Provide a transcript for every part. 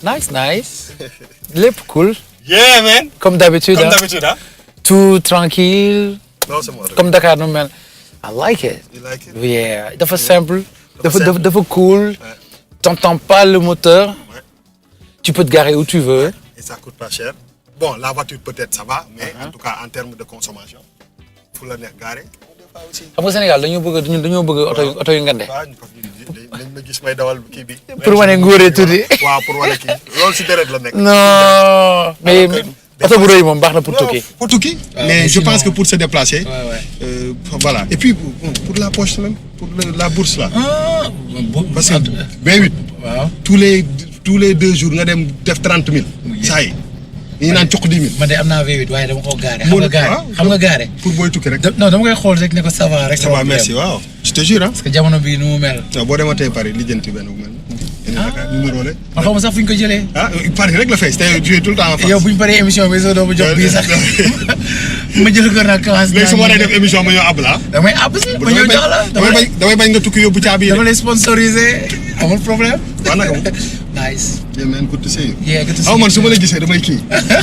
Nice. Lépp cool. Yeah, man. Comme d'habitude. Hein? Tout tranquille. Non, c'est moi. Comme Dakar nu mel. I like it. You like it? Yeah. Dafa simple. Dafa cool. Ouais. T'entends pas le moteur. Ouais. Tu peux te garer où tu veux. Et ça coûte pas cher. Bon, la voiture peut-être ça va, mais en tout cas en termes de consommation, fu la neex garé. Xam nga Sénégal dañoo bëgg oto yu ngande. waaw ñu ko fi dañ ma gis may dawal kii bi. Pour wane ngóore tuuti. waaw pour wane kii loolu si deret la nekk. Non mais oto bu rëy moom baax na pour tukki. Pour tukki. Mais je pense que pour se déplacer. Voilà. Et puis pour la poche même, pour la bourse là. Parce que B8. waaw tous les 2 jours nga dem def 30 000. saa yi. ñu naan cokk 10 000. man de am naa V8 waaye dama ko gaare. xam nga gaare. pour booy tukki rek. non dama koy xool rek ne ko ça va rek. ça va merci waaw. je te jure parce que jamono bii nu mu mel. waaw boo dematee Paris lijjanti benn bu mel. numéro la. man xaw ma sax fu ñu ko jëlee. Paris rek la fay te tu es tout le temps en France. yow bu ñu paree émission bi soo doo ma jox bii sax ma jël ko nag commencé. léegi su ma waree def émission ma ñëw ab la. damay àbb si ma ñëw jox la. damay bañ nga tukki yóbbu caabi yi. dama lay sponsorisé amul problème. waaw naka moom. nice. yeah man good to see you. yeah good to see you. man su ma la gisee damay kii.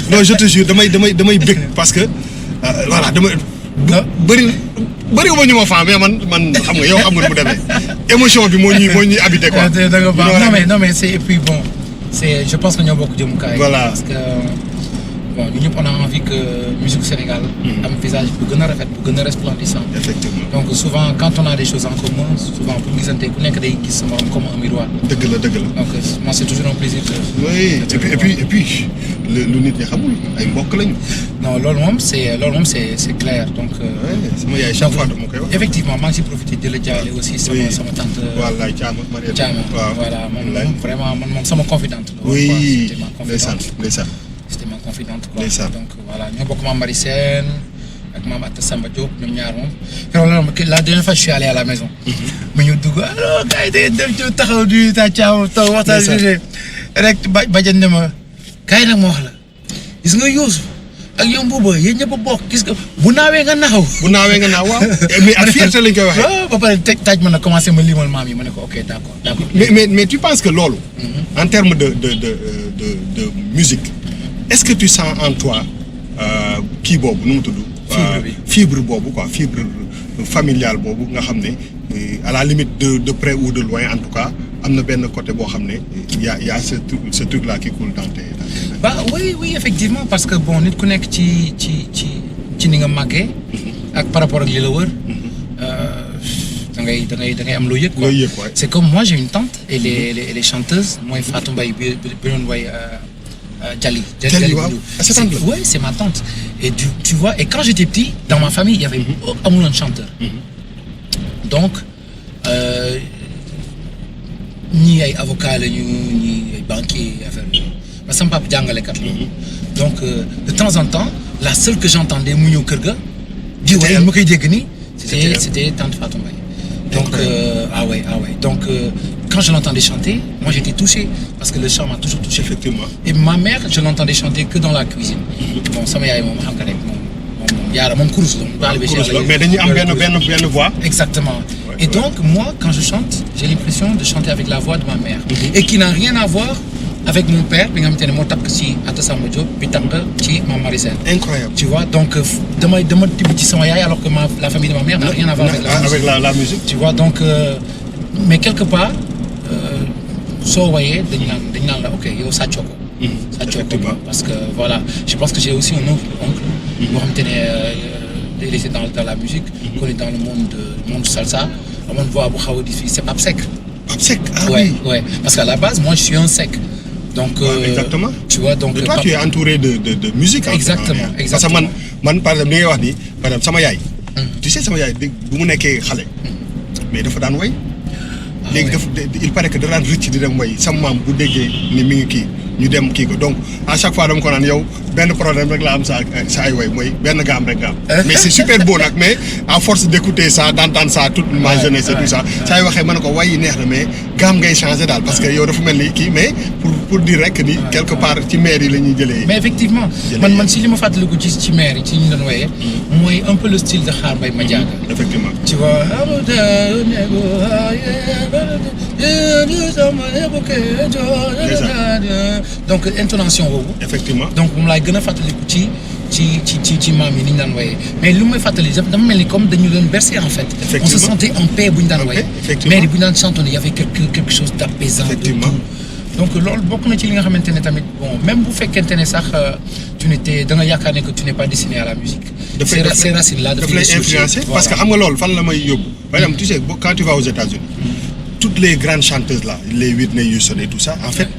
non je te jure damay bëgg parce que voilà bëriwuma ñu ma fan mais man xam nga yow xam nga nu mu demee émotion bi moo ñuy habité quoi. da nga baax non mais c'est et puis bon c'est je pense que ñoo bokk jëmukaay. voilà parce que bon ñu ñëpp on a envie que musique Sénégal. am visage bu gën a rafet bu gën a resplendissant. effectivement donc souvent quand on a des choses en commun souvent pour gisante ku nekk day gis sa morom comme un miroir. dëgg la. donc moi c'est toujours un plaisir que. oui et puis lu nit ñi xamul ay mbokk lañu. non loolu moom c'est clair donc. sama yaay chaque fois dama koy wax. effectivement maa ngi siy profité di la jaale aussi. sama tante. wallaay Thiam waaw voilà moom vraiment man moom sama confidente la. oui c'était ma ndeysaan confidente. c'était ma confidente quoi. ndeysaan. donc voilà ñoo bokk maam Marie Sène ak maam Atta Samba Diop ñoom ñaar moom. keroog la dernière fois je suis allé à la maison. ma ñu dugg alors gars yi day dem ci taxaw du ta Thiam taw waxtaan rek bajan ne ma kaay nag ma wax la gis nga Youssou ak yow Mbouba yéen ñëpp a bokk gis nga bu naawee nga naaw. waaw. mais ak fierté lañ koy waxee. waaw ba pare taaj ma na commencé ma limal maam yi ma ne ko ok d'accord. mais tu penses que loolu. en termes de musique est-ce que tu sens en toi kii boobu nu mu tudd. fibre boobu quoi fibre familiale boobu nga xam ne à la limite de près ou de loin en tout cas am na benn côté boo xam ne y a ce truc là qui coule dans tes. bah oui effectivement parce que bon nit ku nekk ci ni nga màggee. ak par rapport ak li la wër. da ngay am loo yëg quoi. C'est comme moi j'ai une tante elle est chanteuse mooy Fatou Mbaye bi doon woy Djali waaw c'est tante la. ouais c'est ma tante et tu vois et quand j'étais petit dans ma famille il y avait amuloon chanteur. donc ñii ay avocat lañu ñii ay banquier affaire bi parce que sama papa jàngalekat la. donc de temps en temps la seule que j'entendais mu ñëw kër ga. di way ma koy dégg nii. c'était tante Fatou Mbaye. donc ah ouais donc quand je l'entendais chanter moi j'étais touché parce que le chant m'a toujours touché. Effectivement. Et ma mère je l'entendais chanter que dans la cuisine. bon sama yaay moom xam nga rek moom yaara moom kurus la. mais dañuy am benn voix. exactement. Et donc moi quand je chante j'ai l'impression de chanter avec la voix de ma mère. Et qui n'a rien à voir avec mon père bi nga xamante ne moo takk ci Atta Samba Diop bi takk ci Mame Marie Sène. Incroyable. Tu vois donc dama tibb ci sama yaay alors que la famille de ma mère n'a rien à voir avec la musique. Tu vois donc mais quelque part soo woyee dañ naan la ok yow sàccoo ko. sàccoo ko parce que voilà je pense que j'ai aussi un oncle boo xamante ne il était dans la musique. connu dans le monde salsa amoon voix bu xaw a difficile c'est Pape Seck. Pape Seck ah oui. ouais parce qu'à la base moi je suis un Seck. donc exactement. tu vois donc. toi tu es entouré de musique. exactement parce que man par exemple li ngay wax nii par exemple sama yaay. tu sais sama yaay bu mu nekkee xale. mais dafa daan way. léegi il paraît que da daan rëcc di dem way sama maam bu déggee ni mi ngi kii ñu dem kii ko donc à chaque fois dama ko naan yow benn problème rek la am sa ay way mooy benn gaam rek nga am. mais c'est super beau nag mais à force d'écouter ça d'entendre ça toute ma jeunesse et tout ça saa yu waxee mën na ko way yi neex na mais gaam ngay changer daal parce que yow dafa mel ni kii mais pour dire rek ni quelque part ci maire yi la ñuy jëlee. mais effectivement man si li ma fàttaliku ci maire yi ci ñu doon wooyee mooy un peu le style de Xaar Mbaye Madiaga. effectivement tu vois. donc intonation boobu. effectivement donc moom laay gën a fàttaliku ci maam yi ni ñu daan woyee mais lu may fàttali dafa mel ni comme dañu leen bercer en fait. on se sentait en paix bu ñu daan woyee. mais bu ñu daan chantonné y avait quelque chose d'apaisant. effectivement donc loolu bokk na ci li nga xamante ne tamit bon même bu fekkente ne sax tu n'étais da nga yaakaar ne que tu n'es pas destiné à la musique. ces racines là daf lay influencer parce que xam nga loolu fan la may yóbbu. par exemple tu sais quand tu vas aux États-Unis toutes les grandes chanteuses là les Whitney Houston et tout ça en fait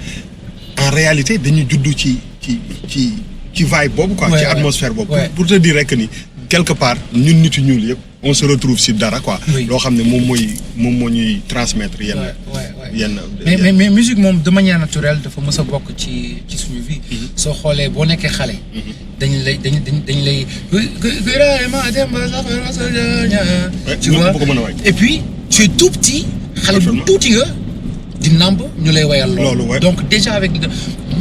en réalité dañu juddu ci vibe boobu quoi. ci atmosphère boobu. pour te dire rek ni quelque part ñun nit yu ñuul yëpp on se retrouve si dara quoi. loo xam ne moom moo ñuy transmettre yenn. mais musique moom de manière naturelle dafa mës a bokk ci suñu vie. soo xoolee boo nekkee xale. dañ lay. tu vois et puis tu es tout petit. xale bu tuuti nga. di namb ñu lay wayal loolu donc déjà avec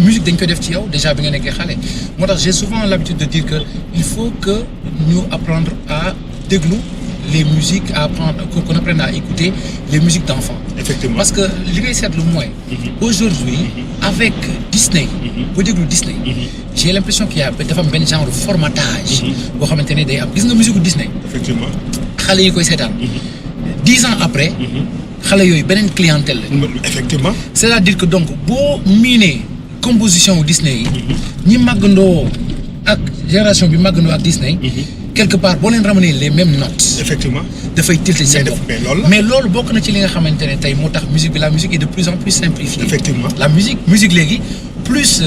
musique dañ ko def ci yow déjà bi nga nekkee xale moo tax j'ai souvent l'habitude de dire que il faut que ñu apprendre à déglu les musiques à apprendre qu'on apprenne à écouter les musiques d'enfants. Effectivement. Parce que li ngay seetlu mooy aujourd'hui avec Disney boo déglu Disney j'ai l'impression qu'il y a dafa am benn genre de formatage boo xamante ne day am gis nga musique Disney. Effectivement. xale yi koy seetaan 10 ans après xale yooyu beneen clientèle la. Effectivement. c'est-à-dire que donc boo miinee composition wu Disney yi ñi màggandoo ak génération bi màggandoo ak Disney quelque part boo leen ramener les mêmes notes. Effectivement. dafay tilté seen bopp mais loolu bokk na ci li nga xamante ne tey moo tax musique bi la musique est de plus en plus simplifiée. Effectivement. la musique léegi plus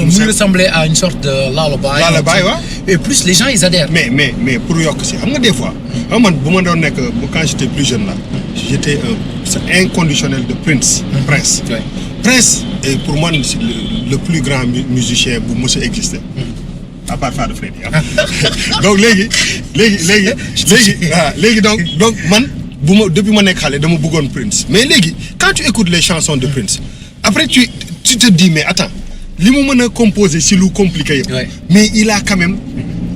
muy ressembler à une sorte de lullaby waaw. et plus les gens ils adhèrent. mais pour yokk si xam nga des fois. man bu ma doon nekk quand j'étais plus jeune là j'étais un inconditionnel de Prince. Prince est pour moi le plus grand musicien bu mës a exister. à part Fada Freddy donc léegi donc man depuis ma nekk xale dama bëggoon Prince mais léegi quand tu écoutes les chansons de Prince après tu te dis mais attends li mu mën a composer si lu compliqué yëpp mais il a quand même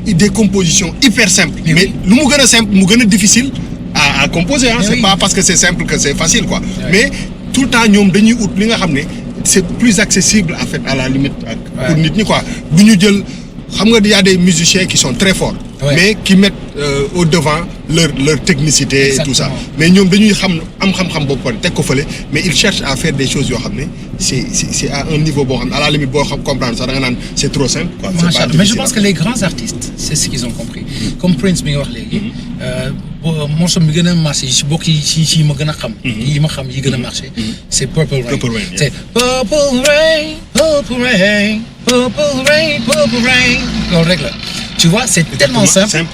des compositions hyper simples mais lu mu gën a simple mu gën a difficile à composer c'est pas parce que c'est simple que c'est facile quoi mais tout le temps ñoom dañuy ut li nga xam ne c'est plus accessible en fait à la limite ak pour nit ñi quoi du ñu jël xam nga y a des musiciens qui sont très forts mais qui mettent au devant leur technicité. Exactement. Et tout ça mais ñoom dañuy am xam-xam boobu teg ko fële mais ils cherchent à faire des choses yoo xam ne c'est à un niveau boo xam ne à la limite boo xam comprendre sax da nga naan c'est trop simple quoi. Mais je pense que les grands artistes c'est ce qu'ils ont compris comme Prince bi nga wax léegi morceau bi gën a marché si bokk yi ma gën a xam yi ma xam yi gën a marché c'est Purple Rain. C'est Purple Rain Purple Rain Purple Rain Purple Rain loolu rek la tu vois c'est tellement simple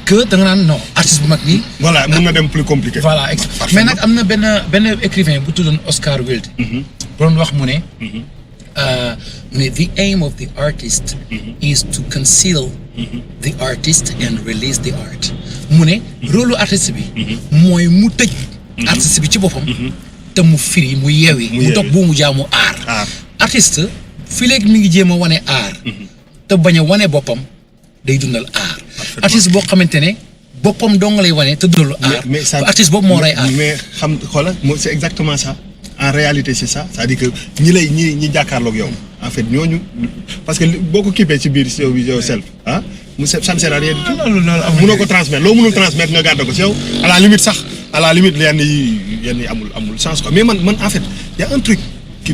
que da nga naan non artiste bu mag bi. voilà mën na dem plus compliqué. voilà mais nag am na benn écrivain bu tuddoon Oscar Wilde. doon wax mu ne. the aim of the artist is to conceal the artist and release the art. mu ne rôle artiste bi. mooy mu tëj. artiste bi ci boppam. te mu firi mu yeewi. mu dog bu mu jaamu aar. artiste fii léegi mi ngi jéem a wane aar. te bañ a wane boppam. day dundal aar artiste boo xamante ne boppam dong lay wane te dundal aar artiste boobu moo lay aar mais xam xoolal c'est exactement ça en réalité c'est ça c'est-à-dire que ñi jàkkaarloog yow en fait ñooñu parce que boo ko kippee ci biir yow self ça ne sert à rien du tout mënoo ko transmettre loo mënul transmettre nga garder ko ci yow à la limite yenn yi amul sens quoi mais man en fait y a un truc qui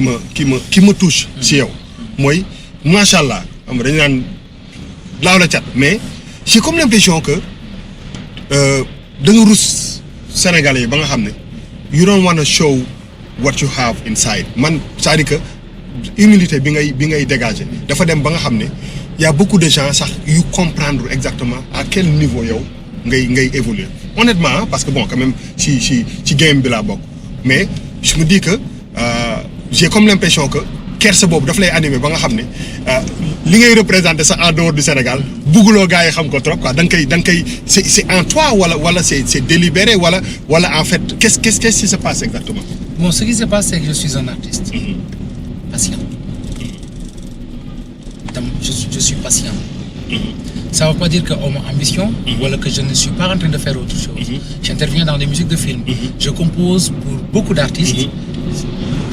me touche ci yow mooy macha allah xam nga dañu naan laaw la cat mais j'ai comme l'impression que da nga rus Sénégalais yi ba nga xam ne you don't want to show what you have inside man c'est-à-dire que humilité bi ngay dégager dafa dem ba nga xam ne y a beaucoup de gens sax yu comprendre exactement à quel niveau yow ngay évoluer honnêtement parce que bon quand même ci game bi laa bokk mais je me dis que j'ai comme l'impression que kersa boobu daf lay animé ba nga xam ne li ngay représenté sax en dehors du Sénégal bugguloo gars yi xam ko trop quoi da nga koy c'est en toi wala c'est délibéré wala en fait qu'est-ce qui se passe exactement. Bon, ce qui se passe c'est que je suis un artiste patient. Je suis patient. Ça ne veut pas dire que mon ambition wala que je ne suis pas en train de faire autre chose. J'interviens dans des musiques de films. Je compose pour beaucoup d'artistes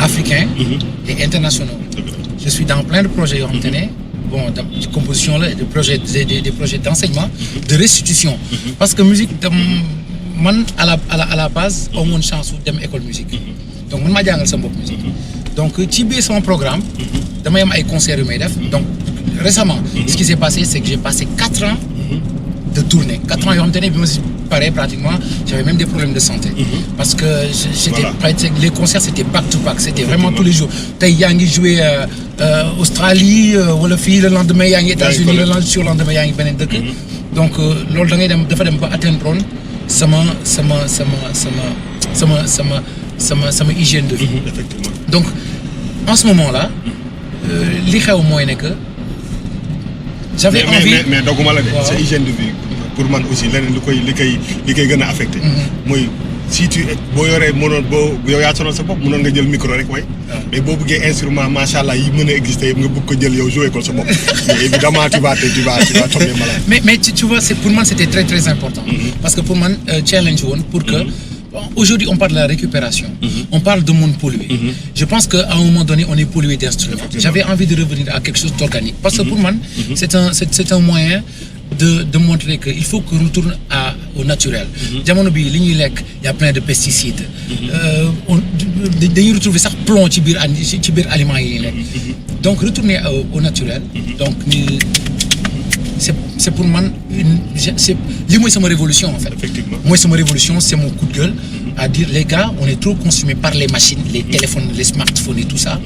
africains et internationaux. Je suis dans plein de projets yoo xamante ne bon de composition la des projets d'enseignement de restitution parce que musique man à la base amoon chance su dem école musique donc man maa jàngal sama bopp musique donc ci biir sama programme damay am ay concerts yu may def donc récemment ce qui s'est passé c'est que j'ai passé 4 ans de tournée 4 ans yoo xamante ne bi ma si paree pratiquement j'avais même des problèmes de santé parce que j'étais les concerts c'était back to back c'était vraiment tous les jours tey yaa ngi joué Australie wala fii le lendemain yaa ngi États-Unis le lendemain yaa ngi beneen dëkk donc loolu da ngay dem dafa dem ba atteindre sama hygiène de vie effectivement donc en ce moment là li xew mooy ne que j'avais envie mais doguma la de sa hygiène de vie pour man aussi leneen li koy gën a affecté mooy si tu boo yoree mënoon boo yow yaa sonal sa bopp mënoon nga jël micro rek way mais boo bëggee instrument macha allah yi mën a exister yëpp nga bëgg ko jël yow jouer ko sa bopp mais évidemment tu vas tomber malade mais tu vois c'est pour moi c'était très très important parce que pour man challenge woon pour que aujourd'hui on parle de la récupération on parle de monde pollué je pense qu'à un moment donné on est pollué d'instruments j'avais envie de revenir à quelque chose d'organique parce que pour moi c'est un moyen de montrer que il faut qu'on retourne au naturel jamono bi li ñuy lekk y a plein de pesticides dañuy retrouver sax plomb ci biir aliments yi ñuy lekk donc retourner au naturel donc c'est pour man c'est li mooy sama révolution en fait effectivement mooy sama révolution c'est mon coup de gueule à dire les gars on est trop consumés par les machines les téléphones les smartphones et tout ça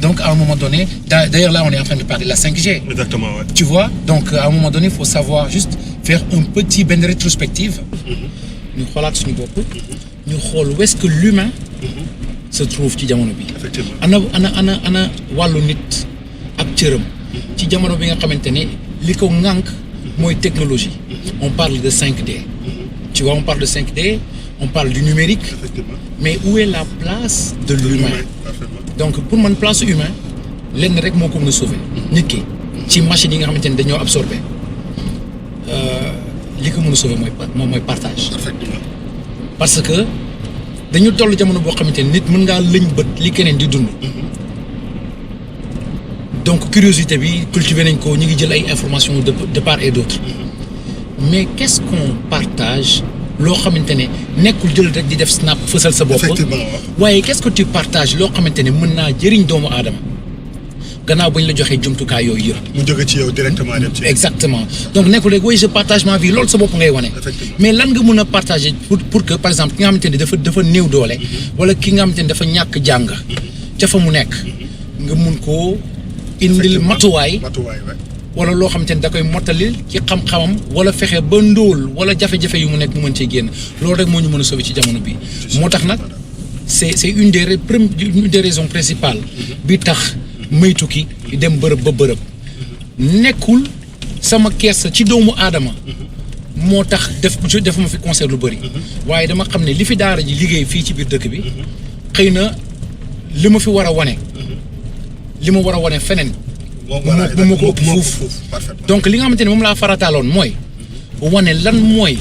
donc à un moment donné d'ailleurs là on est en train de parler de la 5G exactement ouais. tu vois donc à un moment donné il faut savoir juste faire un petit benn rétrospective ñu xoolaat suñu bopp ñu xool où est-ce que l'humain se trouve ci jamono bi effectivement ana wàllu nit ak cëram ci jamono bi nga xamante ne li ko ŋànk mooy technologie on parle de 5D tu vois on parle de 5D on parle du numérique mais où est la place de l'humain donc pour man place humain lenn rek moo ko mën a sauver nit ki ci machine yi nga xamante ne dañoo absorbé li ko mën a sauver mooy partage parce que dañu toll jamono boo xamante ne nit mën ngaa lëñ bët li keneen di dund donc curiosité bi cultiver nañ ko ñu ngi jël ay informations de part et d'autre mais qu'est-ce qu'on partage loo xamante ne nekkul jël rek di def snap fësal sa bopp waaye qu'est-ce que tu partages loo xamante ne mën naa jëriñ doomu aadama gannaaw bañ la joxee jumtukaay yooyu yëpp mu jóge ci yow directement dem ci exactement donc nekkul rek oui je partage ma vie loolu sa bopp ngay wane mais lan nga mën a partager pour que par exemple ki nga xamante ne dafa néew doole wala ki nga xamante ne dafa ñàkk jàng ca fa mu nekk nga mun koo indil matuwaay wala loo xamante ne da koy mottalil ci xam-xamam wala fexe ba ndóol wala jafe-jafe yu mu nekk mu mën cee génn loolu rek moo ñu mën a sauver ci jamono bi moo tax nag c'est une des raisons principales bi tax may tukki dem bërëb ba bërëb nekkul sama kees ci doomu aadama moo tax defuma fi concert lu bëri waaye dama xam ne li fi daara ji liggéey fii ci biir dëkk bi xëy na li ma fi war a wane li ma war a wane feneen moo ko ëpp fuuf donc li nga xamante ne moom laa farataaloon mooy wane lan mooy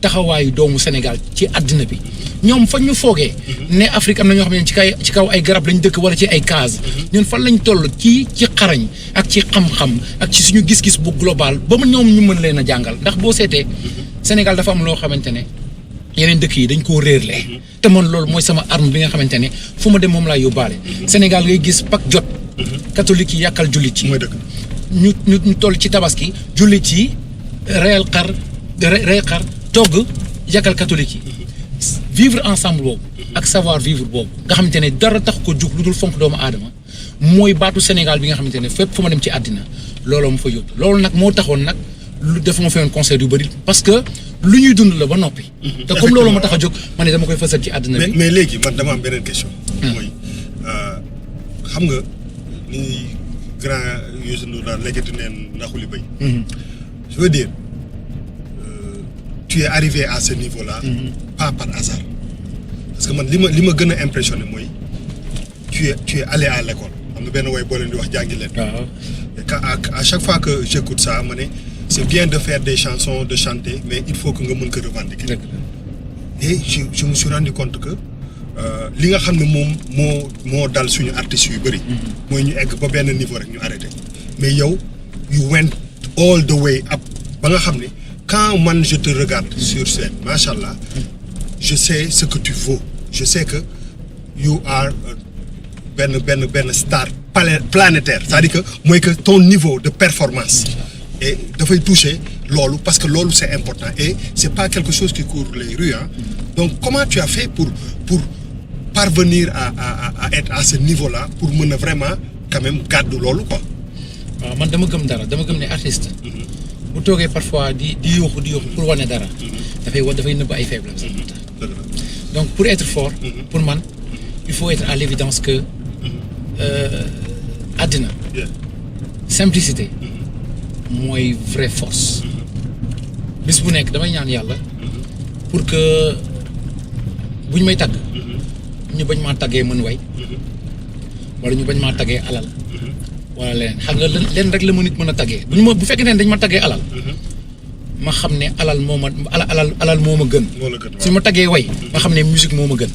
taxawaayu doomu Sénégal ci àddina bi ñoom fan ñu foogee ne Afrique am na ñoo xam ne ci kaw ay garab lañ dëkk wala ci ay case ñun fan lañ toll ci xarañ ak ci xam-xam ak ci suñu gis-gis bu global ba mu ñoom ñu mën leen a jàngal ndax boo seetee Sénégal dafa am loo xamante ne yeneen dëkk yi dañ koo réerle te man loolu mooy sama arme bi nga xamante ne fu ma dem moom laay yóbbaale Sénégal ngay gis pak jot catholique yi yàkkal jullit yi ñu toll ci tabaski jullit yi rey xar togg yàkkal catholique yi vivre ensemble boobu ak savoir vivre boobu nga xamante ne dara tax ko jug lu dul fonk doomu aadama mooy baatu Sénégal bi nga xamante ne fépp fu ma dem ci àddina looloo ma fa yóbbu loolu nag moo taxoon nag lu dafa ma feewoon concert yu bëri parce que lu ñuy dund la ba noppi te comme loolu ma tax a jóg ma ne dama koy fësal ci àddina bi mais léegi man dama am beneen question mooy xam nga ni grand Youssou Ndour daal lekkati neen naxuli béy je veux dire tu es arrivé à ce niveau-là pas par hasard parce que man li ma gën a impressionné mooy tu es allé à l'école am na benn woy boo leen di wax jàngi leen à chaque fois que j'écoute ça ma ne c'est bien de faire des chansons de chanter mais il faut que nga mën ko revendiquer et je me suis rendu compte que li nga xam ne moom moo dal suñu artistes yu bëri. mooy ñu egg ba benn niveau rek ñu arrêté mais yow you went all the way up ba nga xam ne quand man je te regarde sur scène macha allah je sais ce que tu vaux je sais que you are benn star planétaire c'est-à-dire que mooy que ton niveau de performance et dafay toucher loolu parce que loolu c'est important et c'est pas quelque chose qui court les rues hein. Donc comment tu as fait pour parvenir à être à ce niveau-là pour mën a vraiment quand même gàddu loolu quoi. waaw man dama gëm ne artiste. bu toogee parfois di yuuxu pour wane dara. dafay nëbb ay faiblesse. Donc pour être fort. pour man il faut être à l'évidence que àddina. simplicité. mooy vraie force. bis bu nekk damay ñaan yàlla. pour que buñ may tagg. ñu bañ maa taggee mën way. wala ñu bañ maa taggee alal. wala leneen xam nga leen rek la ma nit mën a taggee bu fekkee ne dañ ma taggee alal. ma xam ne alal moo ma alal moo ma gën. su ma taggee way. ma xam ne musique moo ma gën.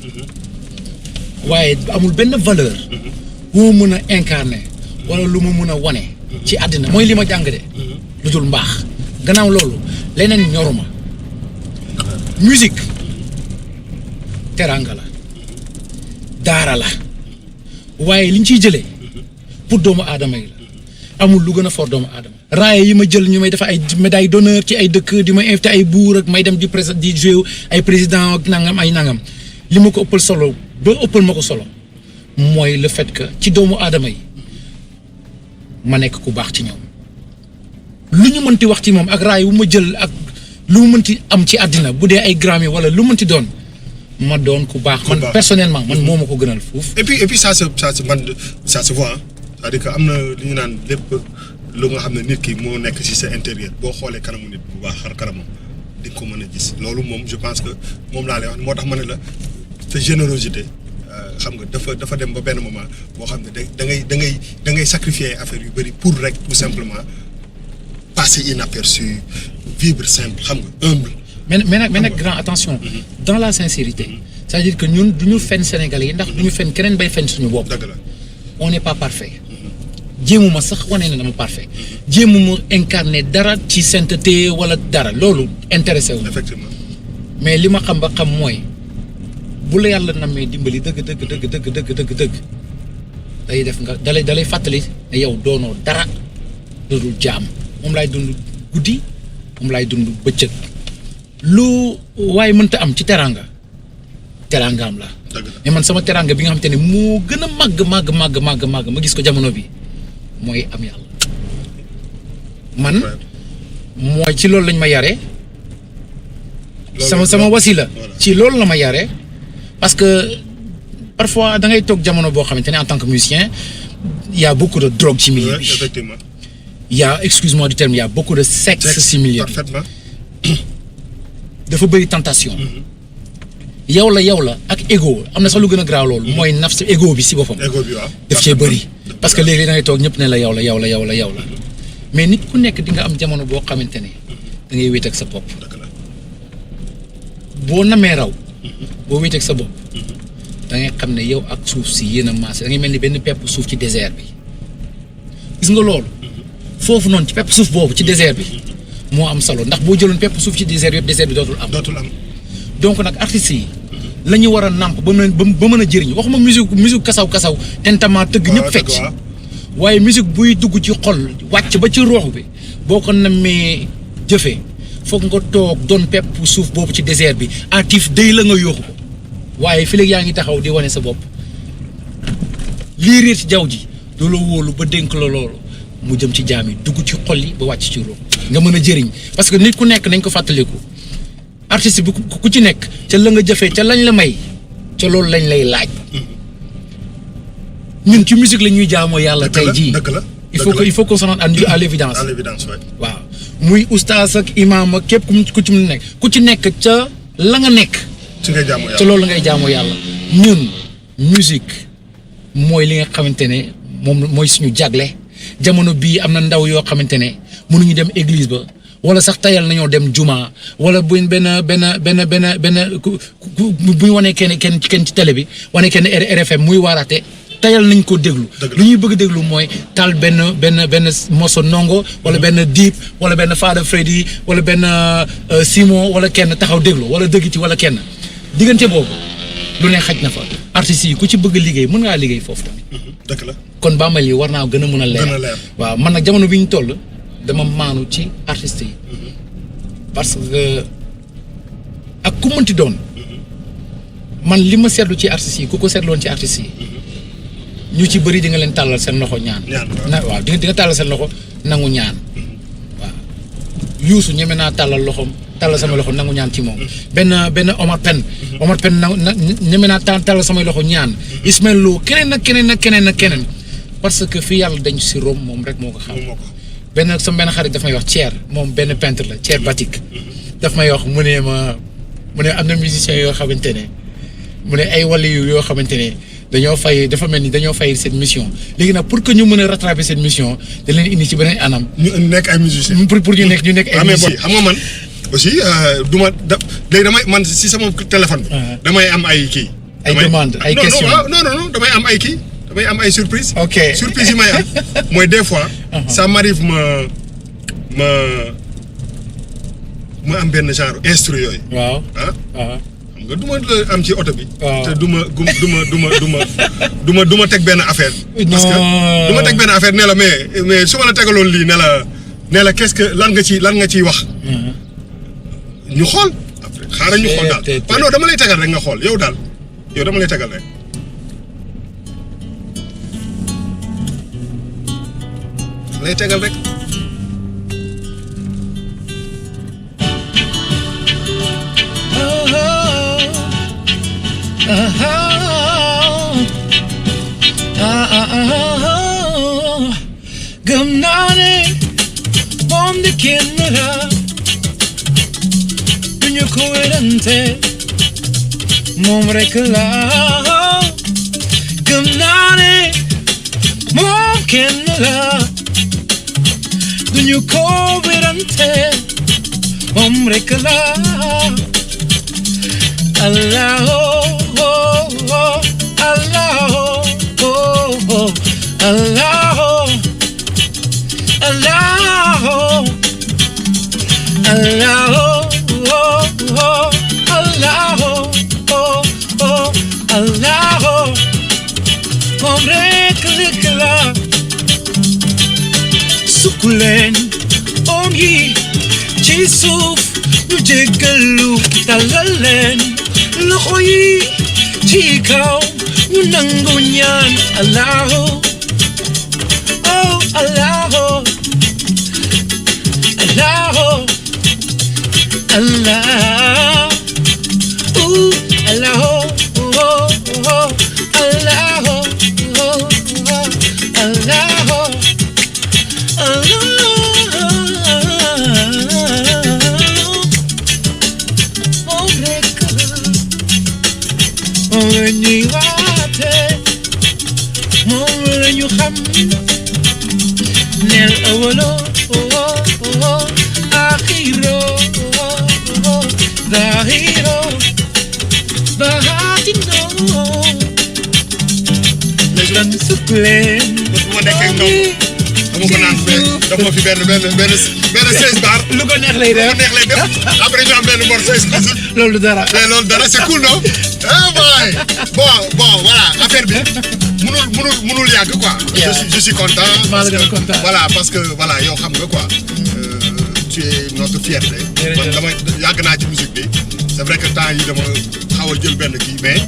waaye amul benn valeur. bu ma mën a incarner. wala lu ma mën a wane. ci àddina mooy li ma jàng de. lu dul mbaax. gannaaw loolu leneen ñoruma. musique teraanga la. daara la. waaye liñ ciy jëlee. pour doomu aadama yi la. amul lu gën a fort doomu aadama. raaye yi ma jël ñu may def ay médaille d'honneur ci ay dëkk di ma invité ay buur ak may dem di jouer ay président ak nangam ay nangam li ma ko ëppal solo ba ëppal ma ko solo mooy le fait que ci doomu aadama yi ma nekk ku baax ci ñoom lu ñu mënti wax ci moom ak raay wu ma jël ak lu mu mënti am ci àddina bu dee ay Grammy wala lu mënti doon ma doon ku baax. man personnellement man moo ma ko gënal fuuf. et puis ça se voit c'est-à-dire que am na li ñu naan lépp lu nga xam ne nit ki moo nekk ci sa intérieur boo xoolee kanamu nit bu baax xar kanamam di nga ko mën a gis loolu moom je pense que moom laa lay wax moo tax ma ne la sa générosité xam nga dafa dem ba benn moment boo xam ne da ngay sacrifier affaire yu bëri pour rek tout simplement passer inaperçu vivre simple xam nga humble. mais nag grand attention. dans la sincérité. c'est-à-dire que ñun du ñu fen Sénégalais yi ndax du ñu fen keneen bay fen suñu bopp. dëgg la on n'est pas parfait. jéemuma sax wane ne dama parfait. jéemuma incarner dara ci sainteté wala dara loolu intéressé wu. effectivement mais li ma xam ba xam mooy bu la yàlla namee dimbali dëgg day def nga dalay fàttali ne yow doonoo dara dootul jaam moom laay dund guddi moom laay dund bëccëg lu waaye mënta am ci teraangaam la. mais man sama teraanga bi nga xamante ne moo gën a màgg ma gis ko jamono bi mooy am yàlla man mooy ci loolu lañ ma yare sama wasila ci loolu la ma yare parce que parfois da ngay toog jamono boo xamante ne en tant que musicien il y a beaucoup de drogue ci milieu bi effectivement il y a excuse-moi du terme il y a beaucoup de sexe ci milieu bi parfaitement dafa bëri tentation yow la ak ego am na sax lu gën a graaw loolu mooy naf sa ego bi si boppam daf cee bëri parce que léegi da ngay toog ñëpp ne la yow la mais nit ku nekk di nga am jamono boo xamante ne da ngay wéet ak sa bopp boo namee raw boo wéet ak sa bopp da ngay xam ne yow ak suuf si yéen a maase da ngay mel ni benn pepp suuf ci désert bi gis nga loolu foofu noonu ci pepp suuf boobu ci désert bi moo am solo ndax boo jëloon pepp suuf ci désert yëpp désert bi dootul am donc nag artistes yi la ñu war a nàmp ba mën a jëriñ waxuma musique kasaw tentament tëgg ñëpp fecc waaye musique buy dugg ci xol wàcc ba ci roox bi boo ko namee jëfee foog nga toog doon pepp suuf boobu ci désert bi actif day la nga yooxu ko waaye fi léegi yaa ngi taxaw di wane sa bopp lii réer ci jaww ji loolu wóolu ba dénk la loolu mu jëm ci jaam yi dugg ci xol yi ba wàcc ci roox nga mën a jëriñ parce que nit ku nekk nañ ko fàttaliku artiste bi ku ci nekk ca la nga jëfee ca lañ la may ca loolu lañ lay laaj ñun ci musique la ñuy jaamoo yàlla tey jii il faut qu'on se rende à l'évidence waaw muy oustaz ak imam ak képp ku ci nekk ca la nga nekk ca loolu la ngay jaamoo yàlla ñun musique mooy li nga xamante ne moom mooy suñu jagle jamono bii am na ndaw yoo xamante ne mënuñu dem église ba wala sax tayal nañoo dem juma wala buñ benn ku bu ñu wanee kenn ci télé bi wane kenn RFM muy waaraate tayal nañ ko déglu lu ñuy bëgg déglu mooy taal benn morceau Ndongo wala benn Dip wala benn Fada Freddy wala benn Simon wala kenn taxaw déglu wala dëggiti wala kenn diggante boobu lu ne xaj na fa artistes yi ku ci bëgg liggéey mën ngaa liggéey foofu tamit. dëgg la kon Bambaly yi war naa gën a mën a leer waaw man nag jamono bi ñu toll dama maanu ci artistes yi parce que ak ku mënti doon man li ma seetlu ci artistes yi ku ko seetloon ci artistes yi ñu ci bëri di nga leen tàllal seen loxo ñaan waaw di nga tàllal seen loxo nangu ñaan waaw Youssou ñeme naa tàllal loxom tàllal sama loxo nangu ñaan ci moom benn Omar Pène ñeme naa tàllal samay loxo ñaan Ismaël Lo keneen ak keneen parce que fii yàlla dañ si Rome moom rek moo ko xam sama benn xarit daf may wax Thier moom benn peintre la Thier Batik daf may wax mu ne am na musiciens yoo xamante ne mu ne ay waliyu yoo xamante ne dafa mel ni dañoo fay seen mission léegi nag pour que ñu mën a rattraper seen mission da leen indi ci beneen anam. ñu nekk ay musiciens. pour ñu nekk ay musiciens. xam nga man aussi léegi damay man si sama téléphone bi. damay am ay kii. ay demandes ay questions non damay am ay kii. damay am ay surprise. ok surprise yi may am mooy des fois. ça m'arrive ma am benn genre instru yooyu. waaw nga du ma am ci oto bi. te du ma teg benn affaire. parce que du ma teg benn affaire ne la mais su ma la tegaloon lii ne la qu'est-ce que lan nga ciy wax. ñu xool après xaaral ñu xool daal. non dama lay tegal rek nga xool yow dama lay tegal rek. lay tegal rek. gëm naa ne moom di kenn la duñu ko wérante moom rek la gëm naa ne moom kenn la duñu ko wérante moom rek la Allah moom rek la sukk leen om yi ci suuf ñu jéggalu talal leen loxo yi ci kaw ñu nangu ñaan Allahu Allahu Allahu Allah Allahu Allahu Allahu moom la ñuy waate moom la ñu xam neel awalo axiro zahiro bahatino lan sukleen bu ma nekkee Ndongo dama ko naan dafa fi benn 16 bar. lu ko neex lay def après ñu am benn morceau exclusif. loolu dara mais loolu dara c'est cool non. ah bon voilà affaire bi mënul yàgg quoi. je suis content. maa la gën a content voilà parce que voilà yow xam nga quoi. tu es notre fierté. man yàgg naa ci musique bi c'est vrai que temps yi dama xaw a jël benn kii mais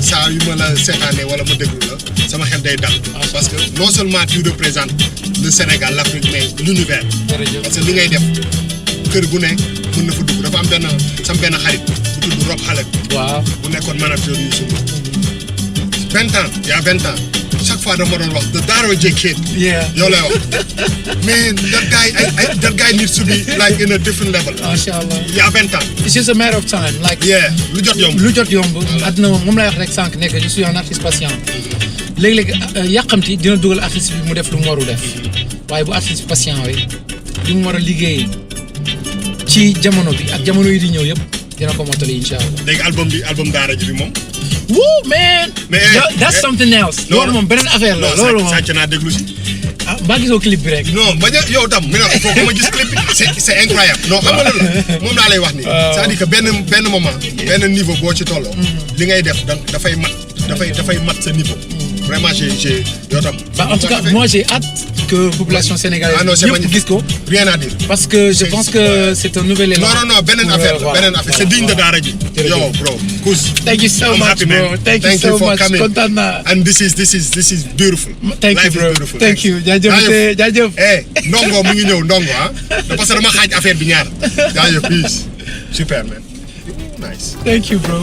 saa yu ma la seetaanee wala ma déglu la sama xel day dal. parce que non seulement tu représentes le Sénégal l'Afrique mais l'univers. parce que li ngay def kër gu ne mën na fa dugg dafa am sama benn xarit bu tudd Rob Halep. waaw bu nekkoon manager yu suñu 20 ans il y a 20 ans chaque fois dama doon wax the Daro J Kid. yow lay wax mais that guy needs to be like in a different level. macha allah il y a 20 ans. it's just a matter of time. like lu jot yomb. àdduna moom lay wax rek sànq nekk je suis un artiste patient. léeg-léeg yàqamti dina dugal artiste bi mu def lu mu warul def waaye bu artiste patient wi li mu war a liggéey ci jamono bi ak jamono yi di ñëw yëpp dina ko mottali incha allah. léegi album daara ji bi moom. woo man. that's something else. loolu moom beneen affaire la. loolu moom sàcc naa déglu si. ah mbaa gisoo clip bi rek. non bañ a yow tam il faut que ma gis clip bi c'est incroyable. non xam nga la moom laa lay wax nii. c'est-à-dire que benn moment benn niveau boo ci tolloo. li ngay def dafay mat sa niveau. vraiment j'ai yow tam. en tout cas moi j'ai hâte que population sénégalaise. ah non c'est magnifique gis ko. rien à dire. parce que je pense que c'est un nouvel élan. non beneen affaire la beneen affaire c'est digne de daara ji. yow bro Kous. thank you so much bro thank you so much kontaan naa. and this is beautiful. thank you bro thank you jaajëf. ndongo mu ngi ñëw ndongo ah. parce que dama xaaj affaire bi ñaar. jaajëf peace super man nice. thank you bro.